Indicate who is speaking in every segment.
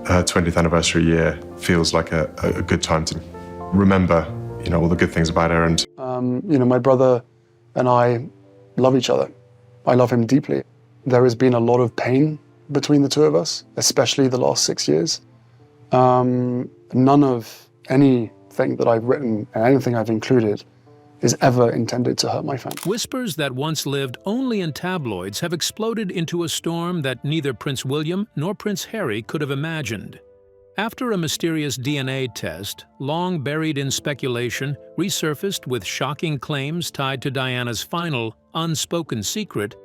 Speaker 1: her 20th anniversary year feels like a good time to remember, all the good things about her. And
Speaker 2: my brother and I love each other. I love him deeply. There has been a lot of pain between the two of us, especially the last 6 years. None of anything that I've written and anything I've included is ever intended to hurt my family.
Speaker 3: Whispers that once lived only in tabloids have exploded into a storm that neither Prince William nor Prince Harry could have imagined. After a mysterious DNA test, long buried in speculation, resurfaced with shocking claims tied to Diana's final, unspoken secret,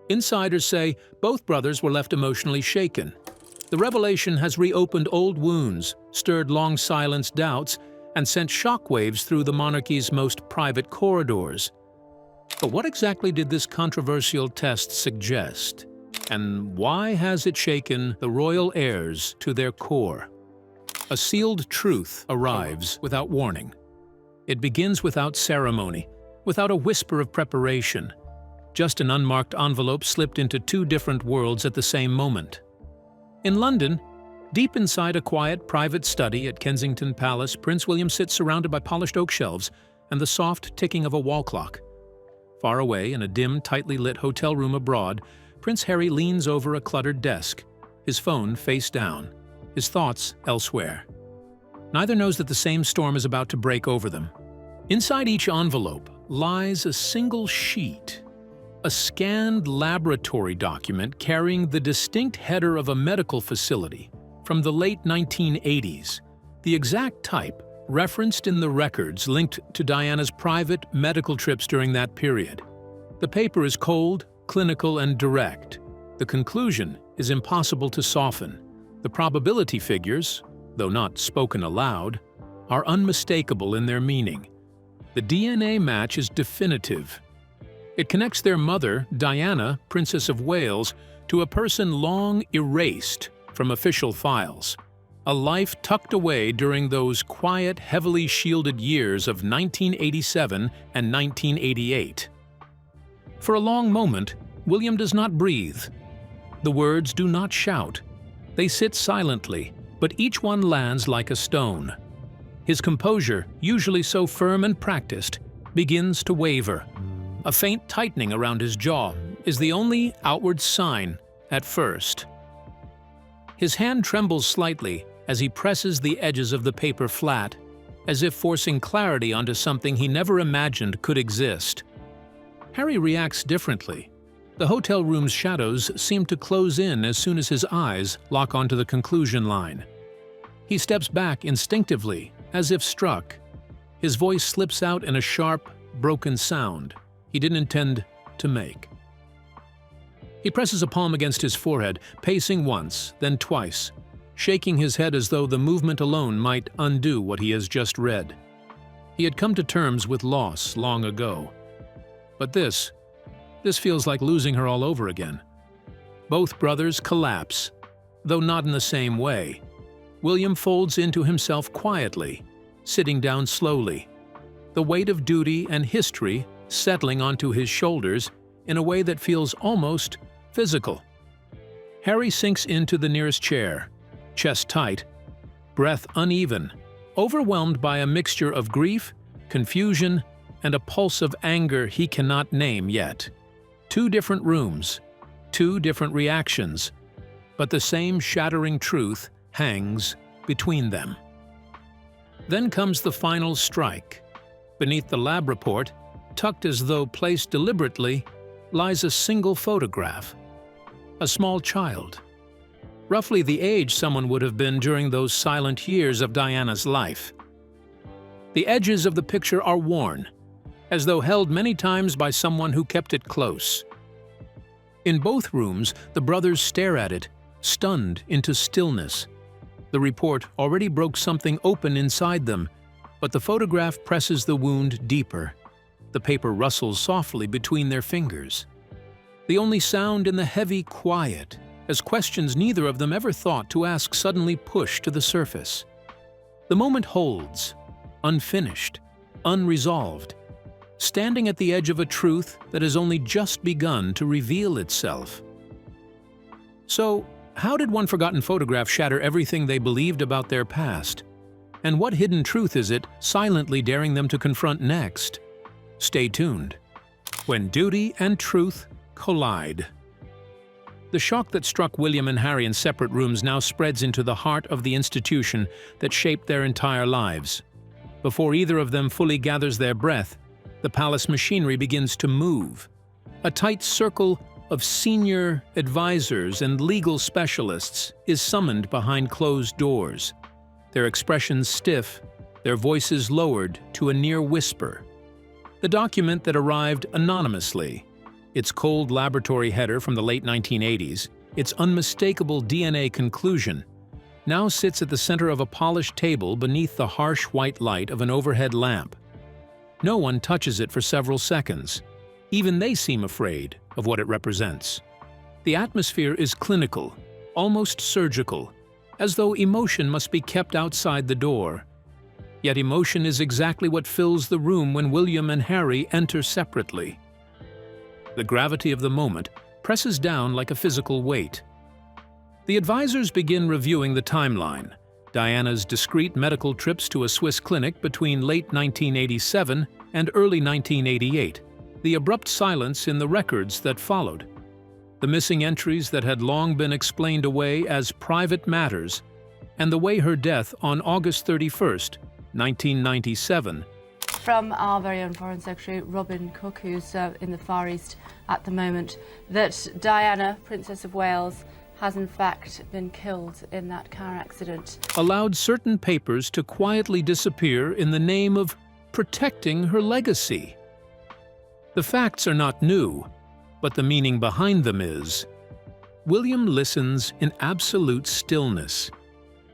Speaker 3: insiders say both brothers were left emotionally shaken. The revelation has reopened old wounds, stirred long-silenced doubts, and sent shockwaves through the monarchy's most private corridors. But what exactly did this controversial test suggest? And why has it shaken the royal heirs to their core? A sealed truth arrives without warning. It begins without ceremony, without a whisper of preparation. Just an unmarked envelope slipped into two different worlds at the same moment. In London, deep inside a quiet, private study at Kensington Palace, Prince William sits surrounded by polished oak shelves and the soft ticking of a wall clock. Far away, in a dim, tightly lit hotel room abroad, Prince Harry leans over a cluttered desk, his phone face down, his thoughts elsewhere. Neither knows that the same storm is about to break over them. Inside each envelope lies a single sheet, a scanned laboratory document carrying the distinct header of a medical facility from the late 1980s, the exact type referenced in the records linked to Diana's private medical trips during that period. The paper is cold, clinical, and direct. The conclusion is impossible to soften. The probability figures, though not spoken aloud, are unmistakable in their meaning. The DNA match is definitive. It connects their mother, Diana, Princess of Wales, to a person long erased from official files, a life tucked away during those quiet, heavily shielded years of 1987 and 1988. For a long moment, William does not breathe. The words do not shout. They sit silently, but each one lands like a stone. His composure, usually so firm and practiced, begins to waver. A faint tightening around his jaw is the only outward sign at first. His hand trembles slightly as he presses the edges of the paper flat, as if forcing clarity onto something he never imagined could exist. Harry reacts differently. The hotel room's shadows seem to close in as soon as his eyes lock onto the conclusion line. He steps back instinctively, as if struck. His voice slips out in a sharp, broken sound he didn't intend to make. He presses a palm against his forehead, pacing once, then twice, shaking his head as though the movement alone might undo what he has just read. He had come to terms with loss long ago. But this feels like losing her all over again. Both brothers collapse, though not in the same way. William folds into himself quietly, sitting down slowly, the weight of duty and history settling onto his shoulders in a way that feels almost physical. Harry sinks into the nearest chair, chest tight, breath uneven, overwhelmed by a mixture of grief, confusion, and a pulse of anger he cannot name yet. Two different rooms, two different reactions, but the same shattering truth hangs between them. Then comes the final strike. Beneath the lab report, tucked as though placed deliberately, lies a single photograph. A small child. Roughly the age someone would have been during those silent years of Diana's life. The edges of the picture are worn, as though held many times by someone who kept it close. In both rooms, the brothers stare at it, stunned into stillness. The report already broke something open inside them, but the photograph presses the wound deeper. The paper rustles softly between their fingers. The only sound in the heavy quiet, as questions neither of them ever thought to ask suddenly push to the surface. The moment holds, unfinished, unresolved, standing at the edge of a truth that has only just begun to reveal itself. So, how did one forgotten photograph shatter everything they believed about their past? And what hidden truth is it silently daring them to confront next? Stay tuned. When duty and truth collide. The shock that struck William and Harry in separate rooms now spreads into the heart of the institution that shaped their entire lives. Before either of them fully gathers their breath, the palace machinery begins to move. A tight circle of senior advisors and legal specialists is summoned behind closed doors, their expressions stiff, their voices lowered to a near whisper. The document that arrived anonymously, its cold laboratory header from the late 1980s, its unmistakable DNA conclusion, now sits at the center of a polished table beneath the harsh white light of an overhead lamp. No one touches it for several seconds. Even they seem afraid of what it represents. The atmosphere is clinical, almost surgical, as though emotion must be kept outside the door. Yet emotion is exactly what fills the room when William and Harry enter separately. The gravity of the moment presses down like a physical weight. The advisors begin reviewing the timeline: Diana's discreet medical trips to a Swiss clinic between late 1987 and early 1988, the abrupt silence in the records that followed, the missing entries that had long been explained away as private matters, and the way her death on August 31st, 1997.
Speaker 4: From our very own Foreign Secretary, Robin Cook, who's in the Far East at the moment, that Diana, Princess of Wales, has in fact been killed in that car accident.
Speaker 3: Allowed certain papers to quietly disappear in the name of protecting her legacy. The facts are not new, but the meaning behind them is. William listens in absolute stillness.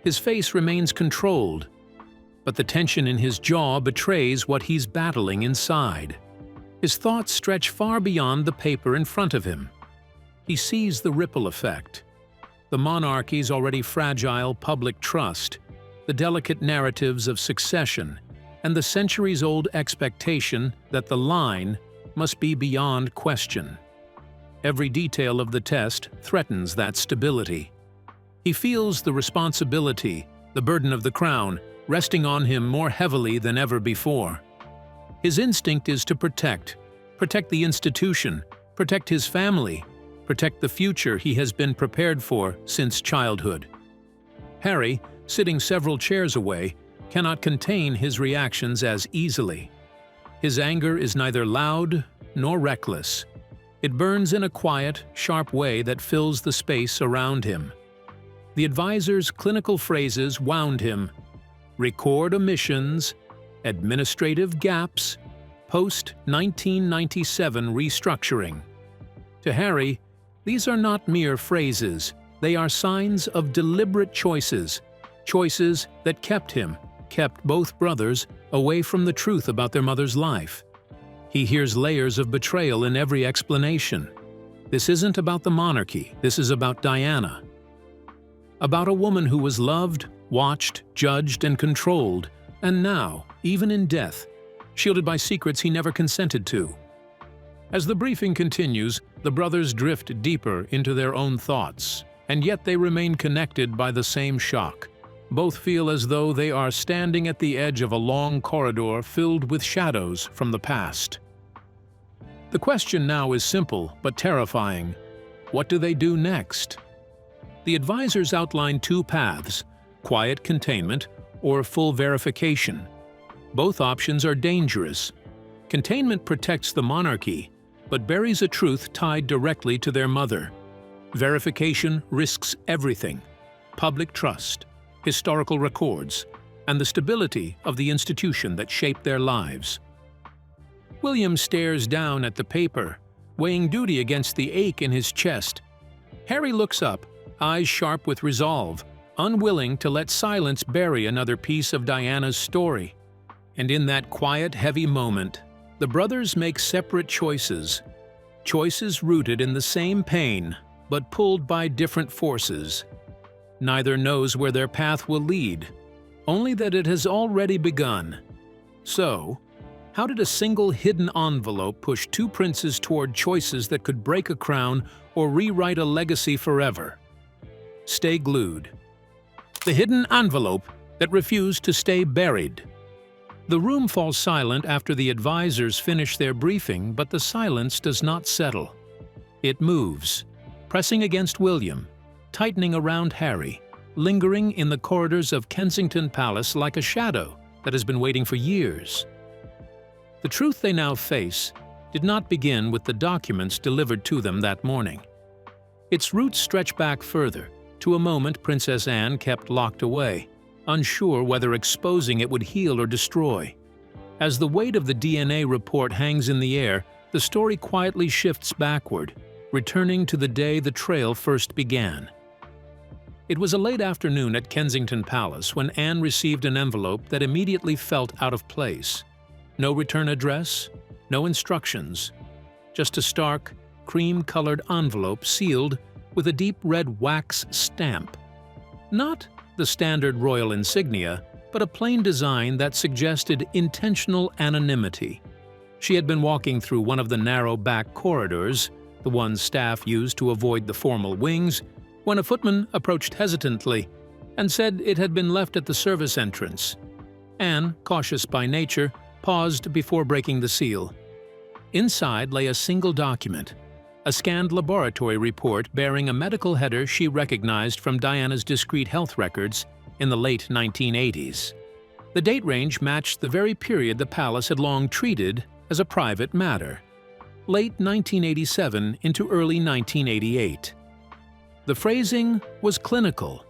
Speaker 3: His face remains controlled, but the tension in his jaw betrays what he's battling inside. His thoughts stretch far beyond the paper in front of him. He sees the ripple effect. The monarchy's already fragile public trust, the delicate narratives of succession, and the centuries-old expectation that the line must be beyond question. Every detail of the test threatens that stability. He feels the responsibility, the burden of the crown, resting on him more heavily than ever before. His instinct is to protect the institution, protect his family, protect the future he has been prepared for since childhood. Harry, sitting several chairs away, cannot contain his reactions as easily. His anger is neither loud nor reckless. It burns in a quiet, sharp way that fills the space around him. The advisor's clinical phrases wound him: record omissions, administrative gaps, post-1997 restructuring. To Harry, these are not mere phrases, they are signs of deliberate choices that kept both brothers away from the truth about their mother's life. He hears layers of betrayal in every explanation. This isn't about the monarchy, this is about Diana. About a woman who was loved, watched, judged, and controlled, and now, even in death, shielded by secrets he never consented to. As the briefing continues, the brothers drift deeper into their own thoughts, and yet they remain connected by the same shock. Both feel as though they are standing at the edge of a long corridor filled with shadows from the past. The question now is simple but terrifying. What do they do next? The advisors outline two paths: quiet containment or full verification. Both options are dangerous. Containment protects the monarchy, but buries a truth tied directly to their mother. Verification risks everything: public trust, historical records, and the stability of the institution that shaped their lives. William stares down at the paper, weighing duty against the ache in his chest. Harry looks up, eyes sharp with resolve, unwilling to let silence bury another piece of Diana's story. And in that quiet, heavy moment, the brothers make separate choices rooted in the same pain, but pulled by different forces. Neither knows where their path will lead, only that it has already begun. So, how did a single hidden envelope push two princes toward choices that could break a crown or rewrite a legacy forever? stay glued. The hidden envelope that refused to stay buried. The room falls silent after the advisors finish their briefing, but the silence does not settle. It moves, pressing against William, tightening around Harry, lingering in the corridors of Kensington Palace like a shadow that has been waiting for years. The truth they now face did not begin with the documents delivered to them that morning. Its roots stretch back further, to a moment Princess Anne kept locked away, unsure whether exposing it would heal or destroy. As the weight of the DNA report hangs in the air, the story quietly shifts backward, returning to the day the trail first began. It was a late afternoon at Kensington Palace when Anne received an envelope that immediately felt out of place. No return address, no instructions, just a stark, cream-colored envelope sealed with a deep red wax stamp. Not the standard royal insignia, but a plain design that suggested intentional anonymity. She had been walking through one of the narrow back corridors, the ones staff used to avoid the formal wings, when a footman approached hesitantly and said it had been left at the service entrance. Anne, cautious by nature, paused before breaking the seal. Inside lay a single document, a scanned laboratory report bearing a medical header she recognized from Diana's discreet health records in the late 1980s. The date range matched the very period the palace had long treated as a private matter, late 1987 into early 1988. The phrasing was clinical,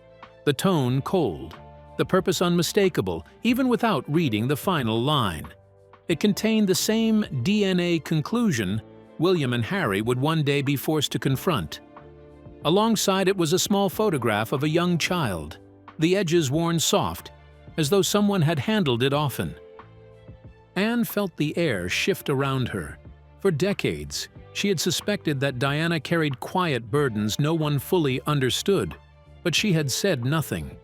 Speaker 3: the tone cold, the purpose unmistakable, even without reading the final line. It contained the same DNA conclusion William and Harry would one day be forced to confront. Alongside it was a small photograph of a young child, the edges worn soft, as though someone had handled it often. Anne felt the air shift around her. For decades, she had suspected that Diana carried quiet burdens no one fully understood, but she had said nothing.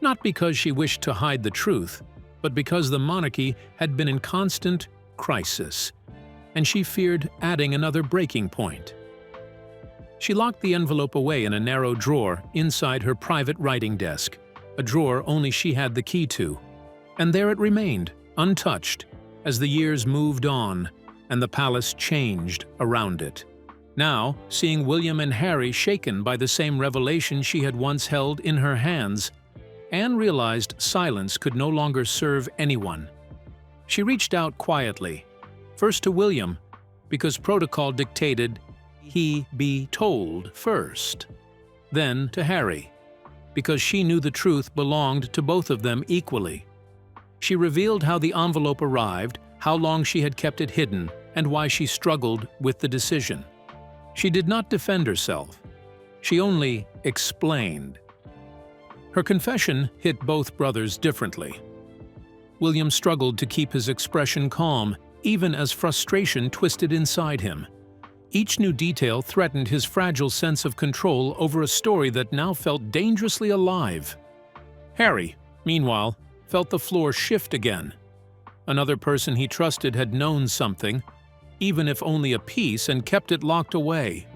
Speaker 3: Not because she wished to hide the truth, but because the monarchy had been in constant crisis, and she feared adding another breaking point. She locked the envelope away in a narrow drawer inside her private writing desk, a drawer only she had the key to, and there it remained, untouched, as the years moved on and the palace changed around it. Now, seeing William and Harry shaken by the same revelation she had once held in her hands, Anne realized silence could no longer serve anyone. She reached out quietly, first to William, because protocol dictated he be told first, then to Harry, because she knew the truth belonged to both of them equally. She revealed how the envelope arrived, how long she had kept it hidden, and why she struggled with the decision. She did not defend herself. She only explained. Her confession hit both brothers differently. William struggled to keep his expression calm, even as frustration twisted inside him. Each new detail threatened his fragile sense of control over a story that now felt dangerously alive. Harry, meanwhile, felt the floor shift again. Another person he trusted had known something, even if only a piece, and kept it locked away.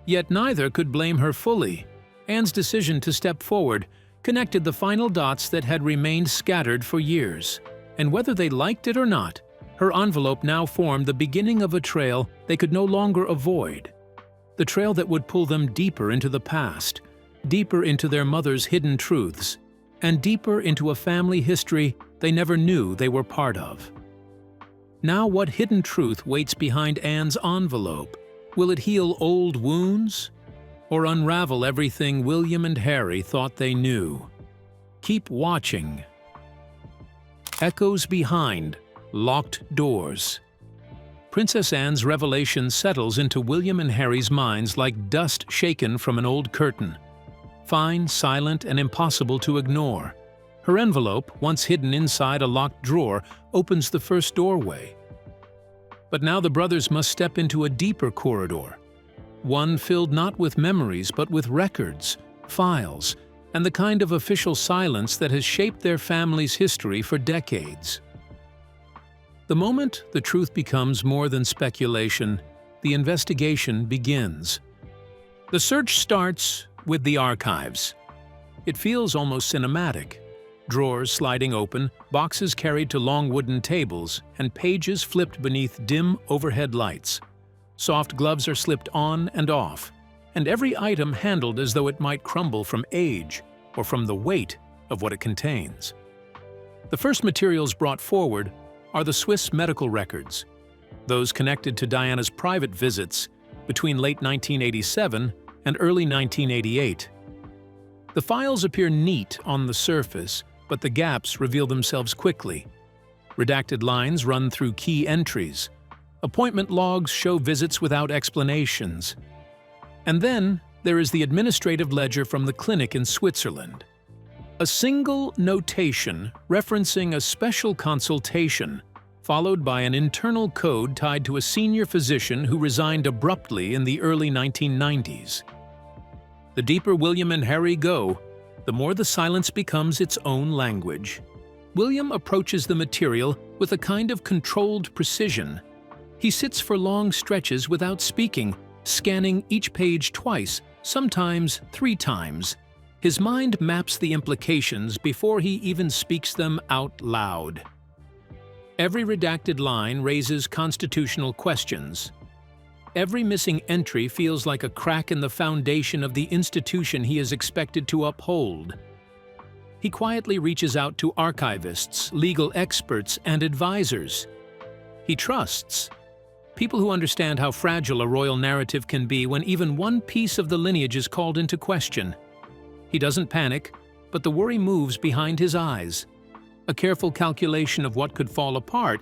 Speaker 3: Yet neither could blame her fully. Anne's decision to step forward connected the final dots that had remained scattered for years. And whether they liked it or not, her envelope now formed the beginning of a trail they could no longer avoid. The trail that would pull them deeper into the past, deeper into their mother's hidden truths, and deeper into a family history they never knew they were part of. Now what hidden truth waits behind Anne's envelope? Will it heal old wounds? Or unravel everything William and Harry thought they knew? Keep watching. Echoes behind locked doors. Princess Anne's revelation settles into William and Harry's minds like dust shaken from an old curtain. Fine, silent, and impossible to ignore. Her envelope, once hidden inside a locked drawer, opens the first doorway. But now the brothers must step into a deeper corridor, one filled not with memories but with records, files, and the kind of official silence that has shaped their family's history for decades. The moment the truth becomes more than speculation, the investigation begins. The search starts with the archives. It feels almost cinematic. Drawers sliding open, boxes carried to long wooden tables, and pages flipped beneath dim overhead lights. Soft gloves are slipped on and off, and every item handled as though it might crumble from age or from the weight of what it contains. The first materials brought forward are the Swiss medical records, those connected to Diana's private visits between late 1987 and early 1988. The files appear neat on the surface, but the gaps reveal themselves quickly. Redacted lines run through key entries. Appointment logs show visits without explanations. And then there is the administrative ledger from the clinic in Switzerland. A single notation referencing a special consultation, followed by an internal code tied to a senior physician who resigned abruptly in the early 1990s. The deeper William and Harry go, the more the silence becomes its own language. William approaches the material with a kind of controlled precision. He sits for long stretches without speaking, scanning each page twice, sometimes 3 times. His mind maps the implications before he even speaks them out loud. Every redacted line raises constitutional questions. Every missing entry feels like a crack in the foundation of the institution he is expected to uphold. He quietly reaches out to archivists, legal experts, and advisors. He trusts people who understand how fragile a royal narrative can be when even one piece of the lineage is called into question. He doesn't panic, but the worry moves behind his eyes. A careful calculation of what could fall apart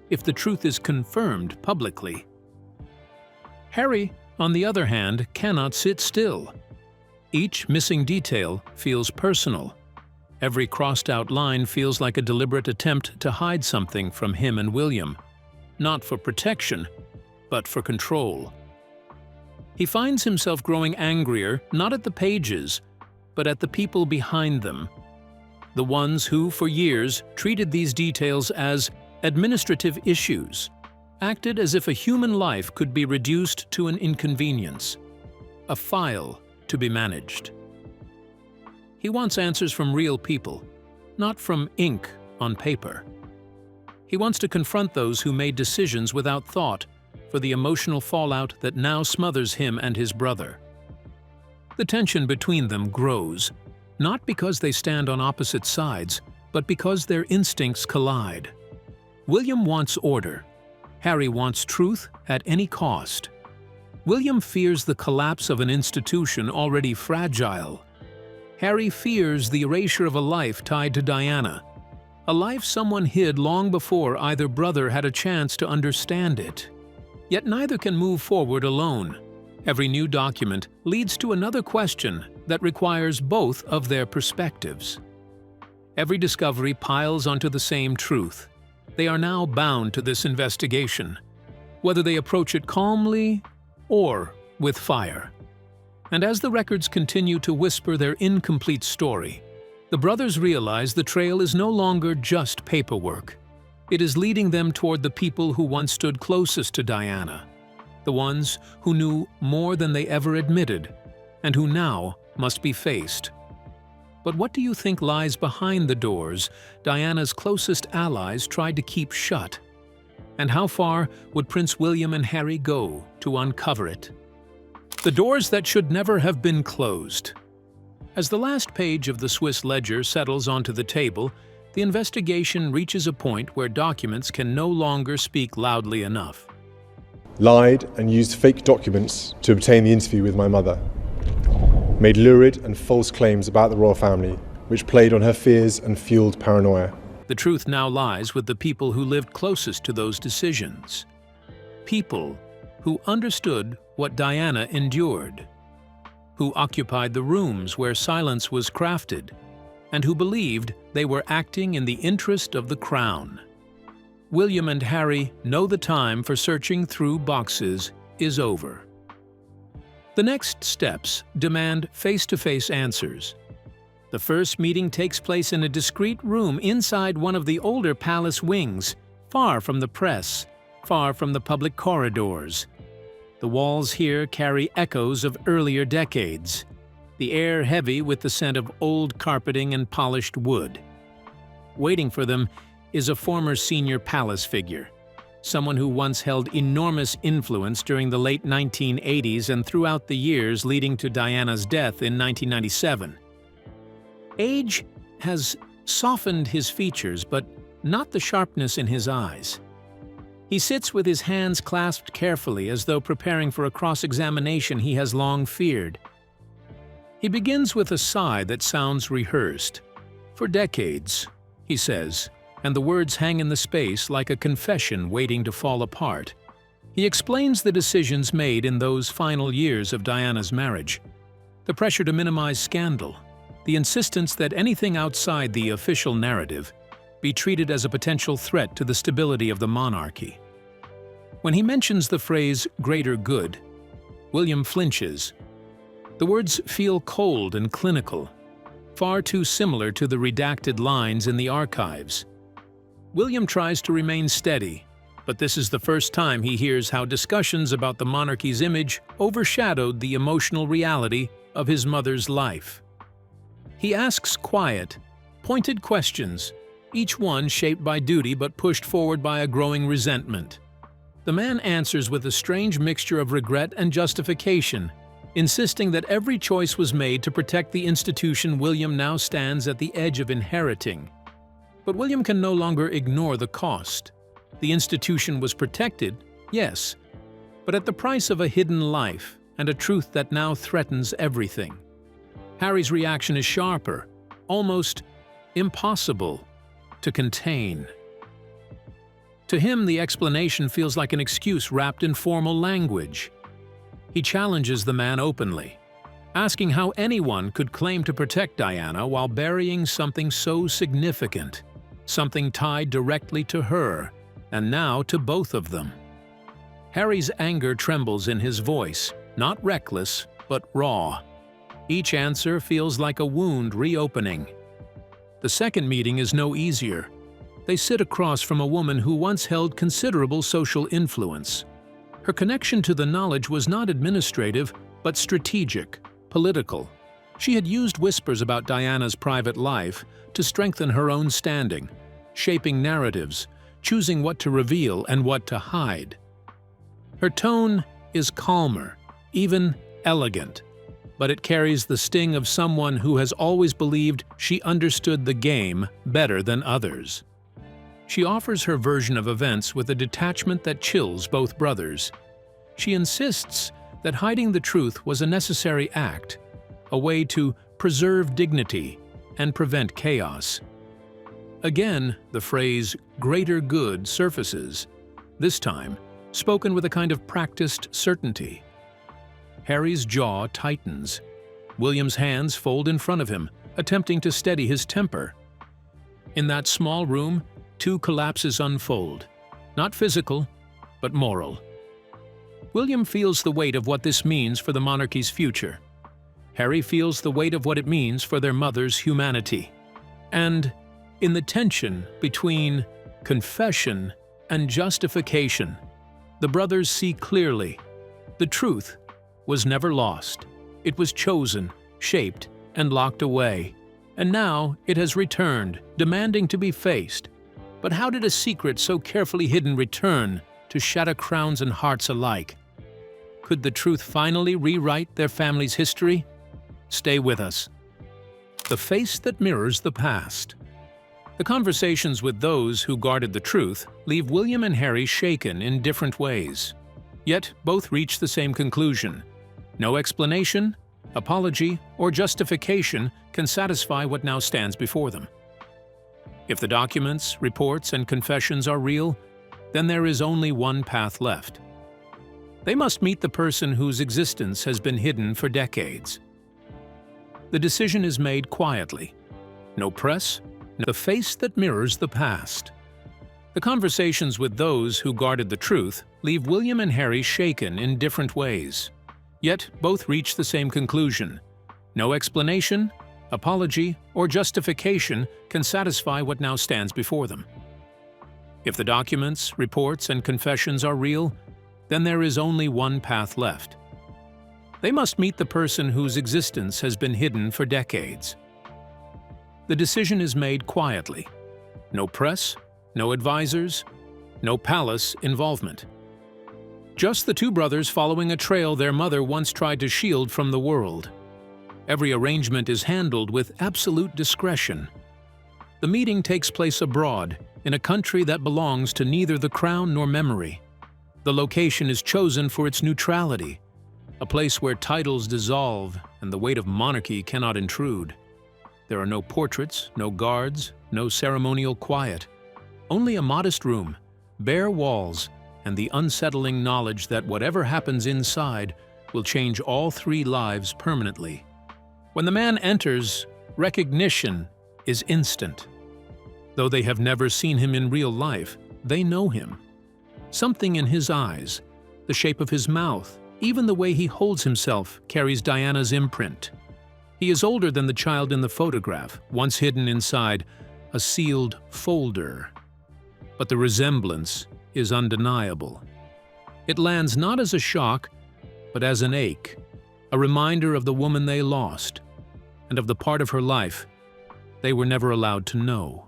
Speaker 3: if the truth is confirmed publicly. Harry, on the other hand, cannot sit still. Each missing detail feels personal. Every crossed-out line feels like a deliberate attempt to hide something from him and William, not for protection, but for control. He finds himself growing angrier, not at the pages, but at the people behind them. The ones who, for years, treated these details as administrative issues, acted as if a human life could be reduced to an inconvenience, a file to be managed. He wants answers from real people, not from ink on paper. He wants to confront those who made decisions without thought for the emotional fallout that now smothers him and his brother. The tension between them grows, not because they stand on opposite sides, but because their instincts collide. William wants order. Harry wants truth at any cost. William fears the collapse of an institution already fragile. Harry fears the erasure of a life tied to Diana, a life someone hid long before either brother had a chance to understand it. Yet neither can move forward alone. Every new document leads to another question that requires both of their perspectives. Every discovery piles onto the same truth. They are now bound to this investigation, whether they approach it calmly or with fire. And as the records continue to whisper their incomplete story, the brothers realize the trail is no longer just paperwork. It is leading them toward the people who once stood closest to Diana, the ones who knew more than they ever admitted, and who now must be faced. But what do you think lies behind the doors Diana's closest allies tried to keep shut? And how far would Prince William and Harry go to uncover it? The doors that should never have been closed. As the last page of the Swiss ledger settles onto the table, the investigation reaches a point where documents can no longer speak loudly enough.
Speaker 5: Lied and used fake documents to obtain the interview with my mother. Made lurid and false claims about the royal family, which played on her fears and fueled paranoia.
Speaker 3: The truth now lies with the people who lived closest to those decisions. People who understood what Diana endured, who occupied the rooms where silence was crafted, and who believed they were acting in the interest of the crown. William and Harry know the time for searching through boxes is over. The next steps demand face-to-face answers. The first meeting takes place in a discreet room inside one of the older palace wings, far from the press, far from the public corridors. The walls here carry echoes of earlier decades. the air heavy with the scent of old carpeting and polished wood. Waiting for them is a former senior palace figure, someone who once held enormous influence during the late 1980s and throughout the years leading to Diana's death in 1997. Age has softened his features, but not the sharpness in his eyes. He sits with his hands clasped carefully as though preparing for a cross-examination he has long feared. He begins with a sigh that sounds rehearsed. "For decades," he says, and the words hang in the space like a confession waiting to fall apart. He explains the decisions made in those final years of Diana's marriage. The pressure to minimize scandal, the insistence that anything outside the official narrative be treated as a potential threat to the stability of the monarchy. When he mentions the phrase "greater good," William flinches. The words feel cold and clinical, far too similar to the redacted lines in the archives. William tries to remain steady, but this is the first time he hears how discussions about the monarchy's image overshadowed the emotional reality of his mother's life. He asks quiet, pointed questions, each one shaped by duty but pushed forward by a growing resentment. The man answers with a strange mixture of regret and justification, insisting that every choice was made to protect the institution William now stands at the edge of inheriting. But William can no longer ignore the cost. The institution was protected, yes, but at the price of a hidden life and a truth that now threatens everything. Harry's reaction is sharper, almost impossible to contain. To him, the explanation feels like an excuse wrapped in formal language. He challenges the man openly, asking how anyone could claim to protect Diana while burying something so significant, something tied directly to her, and now to both of them. Harry's anger trembles in his voice, not reckless, but raw. Each answer feels like a wound reopening. The second meeting is no easier. They sit across from a woman who once held considerable social influence. Her connection to the knowledge was not administrative, but strategic, political. She had used whispers about Diana's private life to strengthen her own standing, shaping narratives, choosing what to reveal and what to hide. Her tone is calmer, even elegant, but it carries the sting of someone who has always believed she understood the game better than others. She offers her version of events with a detachment that chills both brothers. She insists that hiding the truth was a necessary act, a way to preserve dignity and prevent chaos. Again, the phrase "greater good" surfaces, this time spoken with a kind of practiced certainty. Harry's jaw tightens. William's hands fold in front of him, attempting to steady his temper. In that small room, two collapses unfold, not physical, but moral. William feels the weight of what this means for the monarchy's future. Harry feels the weight of what it means for their mother's humanity. And in the tension between confession and justification, the brothers see clearly. The truth was never lost. It was chosen, shaped, and locked away. And now it has returned, demanding to be faced. But how did a secret so carefully hidden return to shatter crowns and hearts alike? Could the truth finally rewrite their family's history? Stay with us. The face that mirrors the past. The conversations with those who guarded the truth leave William and Harry shaken in different ways. Yet both reach the same conclusion. No explanation, apology, or justification can satisfy what now stands before them. If the documents, reports, and confessions are real, then there is only one path left. They must meet the person whose existence has been hidden for decades. The decision is made quietly. No press, the face that mirrors the past. The conversations with those who guarded the truth leave William and Harry shaken in different ways. Yet both reach the same conclusion. No explanation, apology, or justification can satisfy what now stands before them. If the documents, reports, and confessions are real, then there is only one path left. They must meet the person whose existence has been hidden for decades. The decision is made quietly. No press, no advisors, no palace involvement. Just the two brothers following a trail their mother once tried to shield from the world. Every arrangement is handled with absolute discretion. The meeting takes place abroad, in a country that belongs to neither the crown nor memory. The location is chosen for its neutrality, a place where titles dissolve and the weight of monarchy cannot intrude. There are no portraits, no guards, no ceremonial quiet. Only a modest room, bare walls, and the unsettling knowledge that whatever happens inside will change all three lives permanently. When the man enters, recognition is instant. Though they have never seen him in real life, they know him. Something in his eyes, the shape of his mouth, even the way he holds himself carries Diana's imprint. He is older than the child in the photograph, once hidden inside a sealed folder. But the resemblance is undeniable. It lands not as a shock, but as an ache, a reminder of the woman they lost, and of the part of her life they were never allowed to know.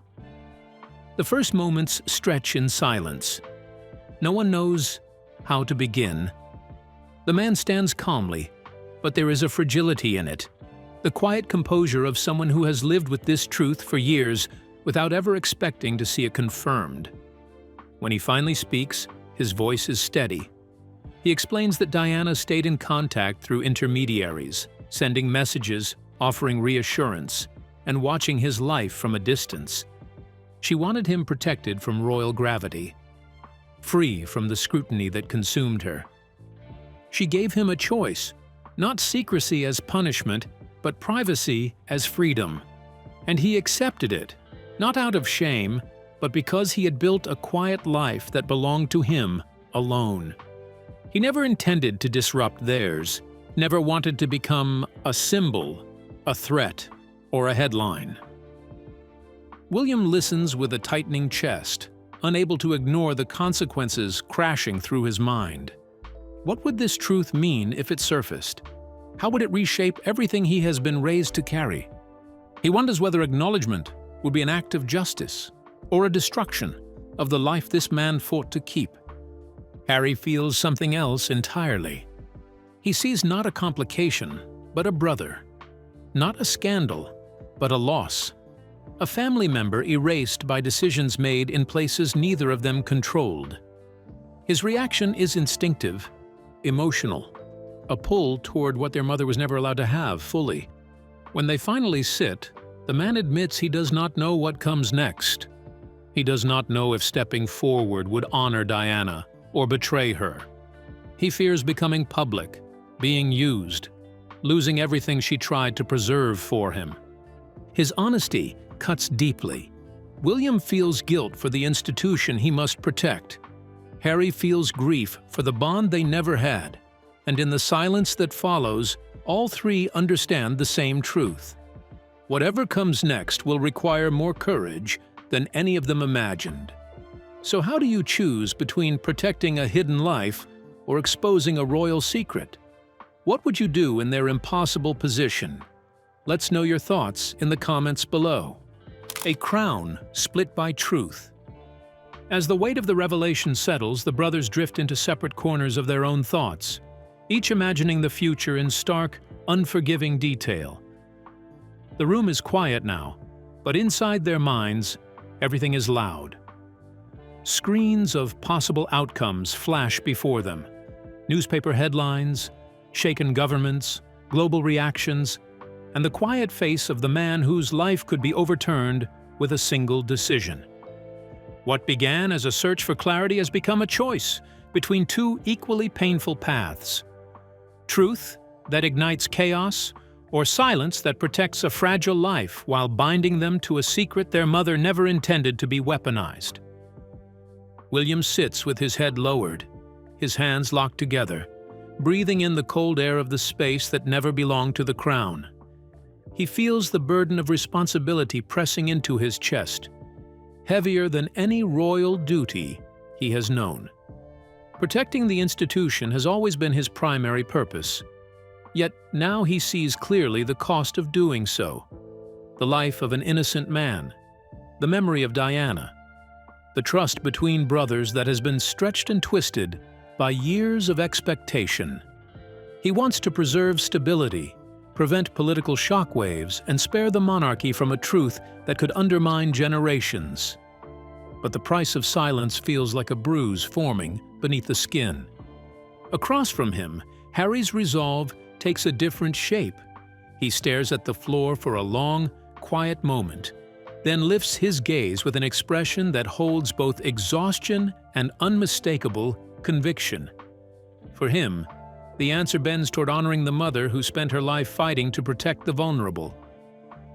Speaker 3: The first moments stretch in silence. No one knows how to begin. The man stands calmly, but there is a fragility in it, the quiet composure of someone who has lived with this truth for years without ever expecting to see it confirmed. When he finally speaks, his voice is steady. He explains that Diana stayed in contact through intermediaries, sending messages, offering reassurance, and watching his life from a distance. She wanted him protected from royal gravity, free from the scrutiny that consumed her. She gave him a choice, not secrecy as punishment, but privacy as freedom. And he accepted it, not out of shame, but because he had built a quiet life that belonged to him alone. He never intended to disrupt theirs, never wanted to become a symbol, a threat, or a headline. William listens with a tightening chest, unable to ignore the consequences crashing through his mind. What would this truth mean if it surfaced? How would it reshape everything he has been raised to carry? He wonders whether acknowledgement would be an act of justice or a destruction of the life this man fought to keep. Harry feels something else entirely. He sees not a complication, but a brother. Not a scandal, but a loss. A family member erased by decisions made in places neither of them controlled. His reaction is instinctive, emotional, a pull toward what their mother was never allowed to have fully. When they finally sit, the man admits he does not know what comes next. He does not know if stepping forward would honor Diana or betray her. He fears becoming public, being used, losing everything she tried to preserve for him. His honesty cuts deeply. William feels guilt for the institution he must protect. Harry feels grief for the bond they never had. And in the silence that follows, all three understand the same truth. Whatever comes next will require more courage than any of them imagined. So how do you choose between protecting a hidden life or exposing a royal secret? What would you do in their impossible position? Let's know your thoughts in the comments below. A crown split by truth. As the weight of the revelation settles, the brothers drift into separate corners of their own thoughts, each imagining the future in stark, unforgiving detail. The room is quiet now, but inside their minds, everything is loud. Screens of possible outcomes flash before them. Newspaper headlines, shaken governments, global reactions, and the quiet face of the man whose life could be overturned with a single decision. What began as a search for clarity has become a choice between two equally painful paths. Truth that ignites chaos, or silence that protects a fragile life while binding them to a secret their mother never intended to be weaponized. William sits with his head lowered, his hands locked together, breathing in the cold air of the space that never belonged to the crown. He feels the burden of responsibility pressing into his chest, heavier than any royal duty he has known. Protecting the institution has always been his primary purpose. Yet now he sees clearly the cost of doing so. The life of an innocent man, the memory of Diana, the trust between brothers that has been stretched and twisted by years of expectation. He wants to preserve stability, prevent political shockwaves, and spare the monarchy from a truth that could undermine generations. But the price of silence feels like a bruise forming beneath the skin. Across from him, Harry's resolve takes a different shape. He stares at the floor for a long, quiet moment, then lifts his gaze with an expression that holds both exhaustion and unmistakable conviction. For him, the answer bends toward honoring the mother who spent her life fighting to protect the vulnerable.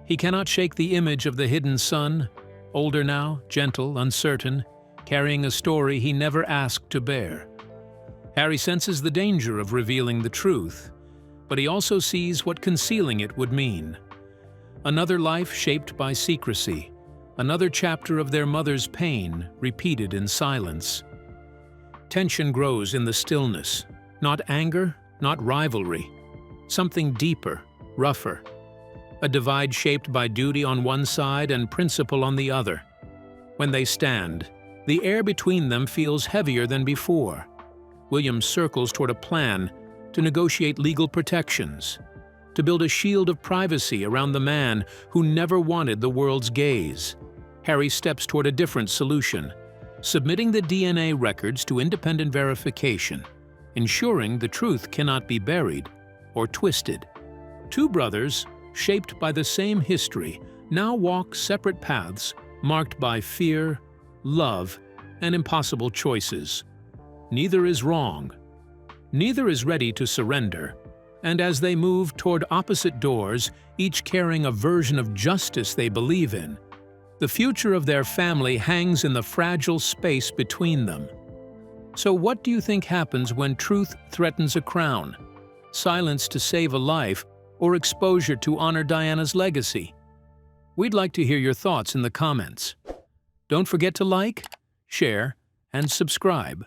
Speaker 3: He cannot shake the image of the hidden son, older now, gentle, uncertain, carrying a story he never asked to bear. Harry senses the danger of revealing the truth, but he also sees what concealing it would mean. Another life shaped by secrecy, another chapter of their mother's pain repeated in silence. Tension grows in the stillness, not anger, not rivalry, something deeper, rougher. A divide shaped by duty on one side and principle on the other. When they stand, the air between them feels heavier than before. William circles toward a plan to negotiate legal protections, to build a shield of privacy around the man who never wanted the world's gaze. Harry steps toward a different solution, submitting the DNA records to independent verification, ensuring the truth cannot be buried or twisted. Two brothers, shaped by the same history, now walk separate paths marked by fear, love, and impossible choices. Neither is wrong. Neither is ready to surrender. And as they move toward opposite doors, each carrying a version of justice they believe in, the future of their family hangs in the fragile space between them. So what do you think happens when truth threatens a crown? Silence to save a life, or exposure to honor Diana's legacy? We'd like to hear your thoughts in the comments. Don't forget to like, share, and subscribe.